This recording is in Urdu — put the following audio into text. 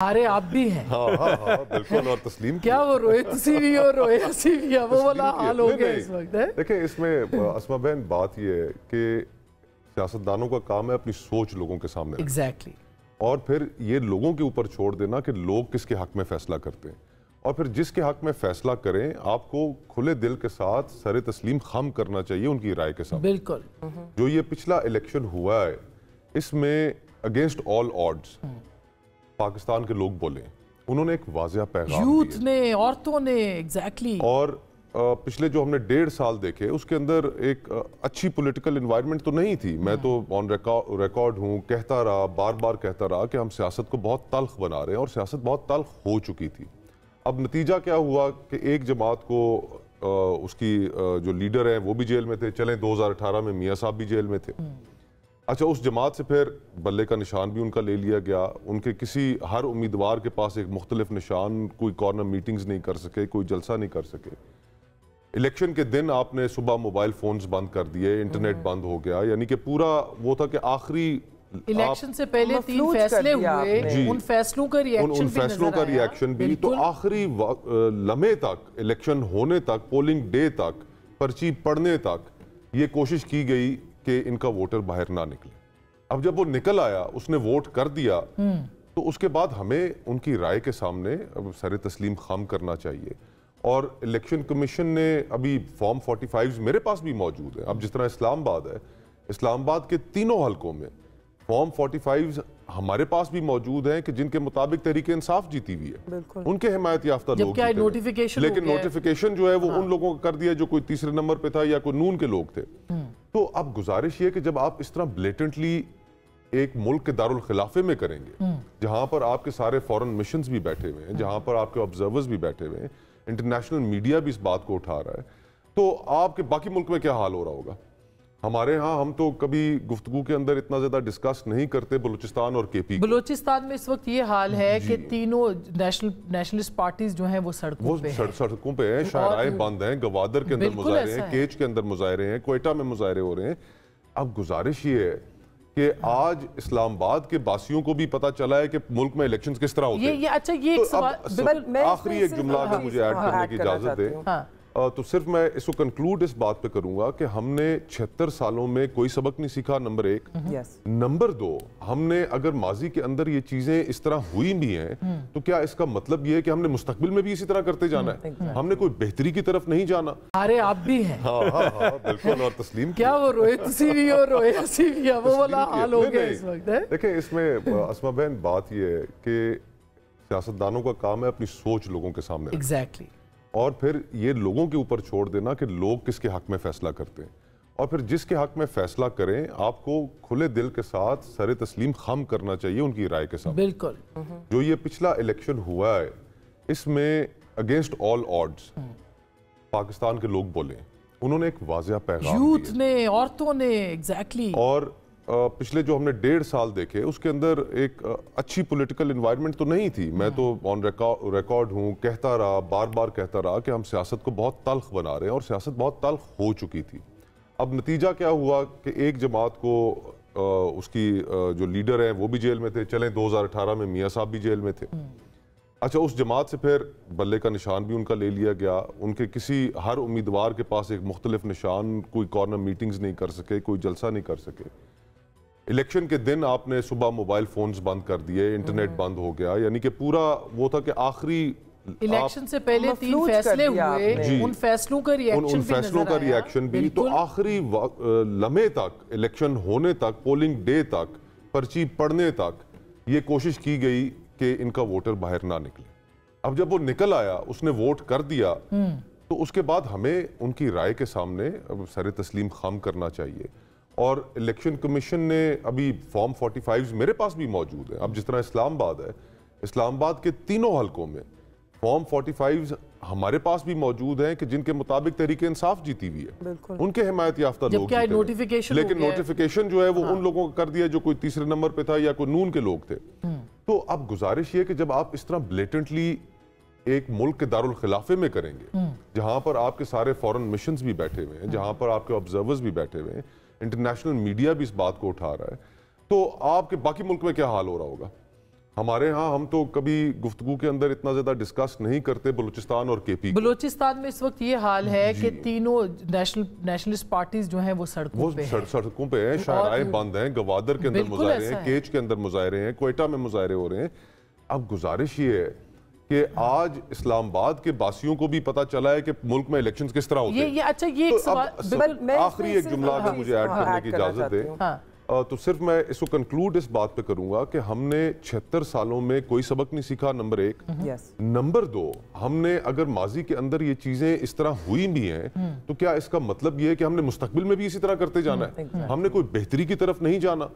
ارے آپ بھی ہیں ہاں بالکل. اور تسلیم کیا وہ روئے تسی بھی اور روئے اسی بھی ہے وہ والا حال ہو گیا اس وقت ہے. دیکھیں اس میں اسما بہن بات یہ ہے کہ سیاستدانوں کا کام ہے اپنی سوچ لوگوں کے سامنے ایگزیکٹلی اور پھر یہ لوگوں کے اوپر چھوڑ دینا کہ لوگ کس کے حق میں فیصلہ کرتے ہیں اور پھر جس کے حق میں فیصلہ کریں آپ کو کھلے دل کے ساتھ سر تسلیم خم کرنا چاہیے ان کی رائے کے ساتھ. بالکل. جو یہ پچھلا الیکشن ہوا ہے اس میں اگینسٹ آل آڈز پاکستان کے لوگ بولے انہوں نے ایک واضح پیغام یوتھ نے عورتوں نے ایگزیکٹلی اور پچھلے جو ہم نے 1.5 سال دیکھے اس کے اندر ایک اچھی پولیٹیکل انوائرمنٹ تو نہیں تھی. میں تو آن ریکارڈ ہوں کہتا رہا بار بار کہتا رہا کہ ہم سیاست کو بہت تلخ بنا رہے ہیں اور سیاست بہت تلخ ہو چکی تھی. اب نتیجہ کیا ہوا کہ ایک جماعت کو اس کی جو لیڈر ہیں وہ بھی جیل میں تھے. چلیں 2018 میں میاں صاحب بھی جیل میں تھے. اچھا اس جماعت سے پھر بلے کا نشان بھی ان کا لے لیا گیا. ان کے کسی ہر امیدوار کے پاس ایک مختلف نشان, کوئی کارنر میٹنگز نہیں کر سکے, کوئی جلسہ نہیں کر سکے. الیکشن کے دن آپ نے صبح موبائل فونز بند کر دیے, انٹرنیٹ بند ہو گیا. یعنی کہ پورا وہ تھا کہ آخری الیکشن سے پہلے 3 فیصلے ہوئے, ان فیصلوں کا ریاکشن بھی تو آخری لمحے تک الیکشن ہونے تک پولنگ ڈے تک پرچی پڑھنے تک یہ کوشش کی گئی کہ ان کا ووٹر باہر نہ نکلے. اب جب وہ نکل آیا اس نے ووٹ کر دیا تو اس کے بعد ہمیں ان کی رائے کے سامنے سر تسلیم خم کرنا چاہیے. اور الیکشن کمیشن نے ابھی فارم 45 میرے پاس بھی موجود ہے. اب جس طرح اسلام آباد ہے, اسلام آباد کے تینوں حلقوں میں فارم 45 ہمارے پاس بھی موجود ہیں کہ جن کے مطابق تحریک انصاف جیتی ہوئی ہے, ان کے حمایت یافتہ لوگ جیتے ہیں. لیکن نوٹیفیکیشن جو ہے وہ ان لوگوں کا کر دیا جو کوئی تیسرے نمبر پہ تھا یا کوئی نون کے لوگ تھے. تو اب گزارش یہ کہ جب آپ اس طرح بلیٹنٹلی ایک ملک کے دارالخلافے میں کریں گے جہاں پر آپ کے سارے فورن مشنز بھی بیٹھے ہوئے ہیں, جہاں پر آپ کے آبزرورز بھی بیٹھے ہوئے ہیں, انٹرنیشنل میڈیا بھی اس بات کو اٹھا رہا ہے, تو آپ کے باقی ملک میں کیا حال ہو رہا ہوگا. ہمارے ہاں ہم تو کبھی گفتگو کے اندر اتنا زیادہ ڈسکس نہیں کرتے بلوچستان اور کے پی. بلوچستان میں اس وقت یہ حال ہے کہ تینوں نیشنلسٹ پارٹیز جو ہیں وہ سڑکوں پہ ہیں, شاہراہیں بند ہیں, گوادر کے اندر مظاہرے ہیں, کیچ کے اندر مظاہرے ہیں, کوئٹہ میں مظاہرے ہو رہے ہیں. اب گزارش یہ ہے کہ آج اسلام آباد کے باسیوں کو بھی پتا چلا ہے کہ ملک میں الیکشنز کس طرح ہوتے ہیں. اچھا یہ ایک سوال, آخری ایک جملہ اگر مجھے ایڈ کرنے کی اجازت دیں تو صرف میں اس کو کنکلوڈ اس بات پہ کروں گا کہ ہم نے 76 سالوں میں کوئی سبق نہیں سیکھا, نمبر 1. نمبر 2, ہم نے اگر ماضی کے اندر یہ چیزیں اس طرح ہوئی بھی ہیں تو کیا اس کا مطلب یہ ہے کہ ہم نے مستقبل میں بھی اسی طرح کرتے جانا ہے؟ ہم نے کوئی بہتری کی طرف نہیں جانا. ارے آپ بھی ہیں ہاں بالکل. اور تسلیم کیا وہ روئے تسی بھی اور روئے اسی بھی ہے وہ والا حال ہو گیا اس وقت ہے. دیکھیں اس میں اسما بہن بات یہ ہے کہ سیاستدانوں کا کام ہے اپنی سوچ لوگوں کے سامنے ایگزیکٹلی اور پھر یہ لوگوں کے اوپر چھوڑ دینا کہ لوگ کس کے حق میں فیصلہ کرتے ہیں اور پھر جس کے حق میں فیصلہ کریں آپ کو کھلے دل کے ساتھ سر تسلیم خم کرنا چاہیے ان کی رائے کے ساتھ. بالکل. جو یہ پچھلا الیکشن ہوا ہے اس میں اگینسٹ آل آڈز پاکستان کے لوگ بولے انہوں نے ایک واضح پیغام یوتھ نے عورتوں نے ایگزیکٹلی اور پچھلے جو ہم نے 1.5 سال دیکھے اس کے اندر ایک اچھی پولیٹیکل انوائرمنٹ تو نہیں تھی. میں تو آن ریکارڈ ہوں کہتا رہا بار بار کہتا رہا کہ ہم سیاست کو بہت تلخ بنا رہے ہیں اور سیاست بہت تلخ ہو چکی تھی. اب نتیجہ کیا ہوا کہ ایک جماعت کو اس کی جو لیڈر ہیں وہ بھی جیل میں تھے. چلیں 2018 میں میاں صاحب بھی جیل میں تھے. اچھا اس جماعت سے پھر بلے کا نشان بھی ان کا لے لیا گیا. ان کے کسی ہر امیدوار کے پاس ایک مختلف نشان, کوئی کارنر میٹنگز نہیں کر سکے, کوئی جلسہ نہیں کر سکے. الیکشن کے دن آپ نے صبح موبائل فونز بند کر دیے, انٹرنیٹ بند ہو گیا. یعنی کہ پورا وہ تھا کہ آخری الیکشن سے پہلے 3 فیصلے ہوئے, ان فیصلوں کا ریاکشن بھی تو آخری لمحے تک الیکشن ہونے تک پولنگ ڈے تک پرچی پڑھنے تک یہ کوشش کی گئی کہ ان کا ووٹر باہر نہ نکلے. اب جب وہ نکل آیا اس نے ووٹ کر دیا تو اس کے بعد ہمیں ان کی رائے کے سامنے سر تسلیم خم کرنا چاہیے. اور الیکشن کمیشن نے ابھی فارم 45 میرے پاس بھی موجود ہے. اب جس طرح اسلام آباد ہے, اسلام آباد کے تینوں حلقوں میں فارم 45 ہمارے پاس بھی موجود ہیں کہ جن کے مطابق تحریک انصاف جیتی ہوئی ہے, ان کے حمایت یافتہ لوگ جیتے ہیں. لیکن نوٹیفیکیشن جو ہے وہ ان لوگوں کا کر دیا جو کوئی تیسرے نمبر پہ تھا یا کوئی نون کے لوگ تھے. تو اب گزارش یہ کہ جب آپ اس طرح بلیٹنٹلی ایک ملک کے دارالخلافے میں کریں گے جہاں پر آپ کے سارے فورن مشنز بھی بیٹھے ہوئے ہیں, جہاں پر آپ کے آبزرورز بھی بیٹھے ہوئے ہیں, انٹرنیشنل میڈیا بھی اس بات کو اٹھا رہا ہے, تو آپ کے باقی ملک میں کیا حال ہو رہا ہوگا. ہمارے ہاں ہم تو کبھی گفتگو کے اندر اتنا زیادہ ڈسکس نہیں کرتے بلوچستان اور کے پی. بلوچستان میں اس وقت یہ حال ہے کہ تینوں نیشنلسٹ پارٹیز جو ہیں وہ سڑکوں پہ ہیں, شاہراہیں بند ہیں, گوادر کے اندر مظاہرے ہیں, کیچ کے اندر مظاہرے ہیں, کوئٹہ میں مظاہرے ہو رہے ہیں. اب گزارش یہ ہے کہ آج اسلام آباد کے باسیوں کو بھی پتہ چلا ہے کہ ملک میں الیکشنز کس طرح ہوتے ہیں. اچھا یہ ایک سوال, آخری ایک جملہ اگر مجھے ایڈ کرنے کی اجازت دیں تو صرف میں اس کو کنکلوڈ اس بات پہ کروں گا کہ ہم نے 76 سالوں میں کوئی سبق نہیں سیکھا, نمبر 1. نمبر 2, ہم نے اگر ماضی کے اندر یہ چیزیں اس طرح ہوئی بھی ہیں تو کیا اس کا مطلب یہ ہے کہ ہم نے مستقبل میں بھی اسی طرح کرتے جانا ہے؟ ہم نے کوئی بہتری کی طرف نہیں جانا.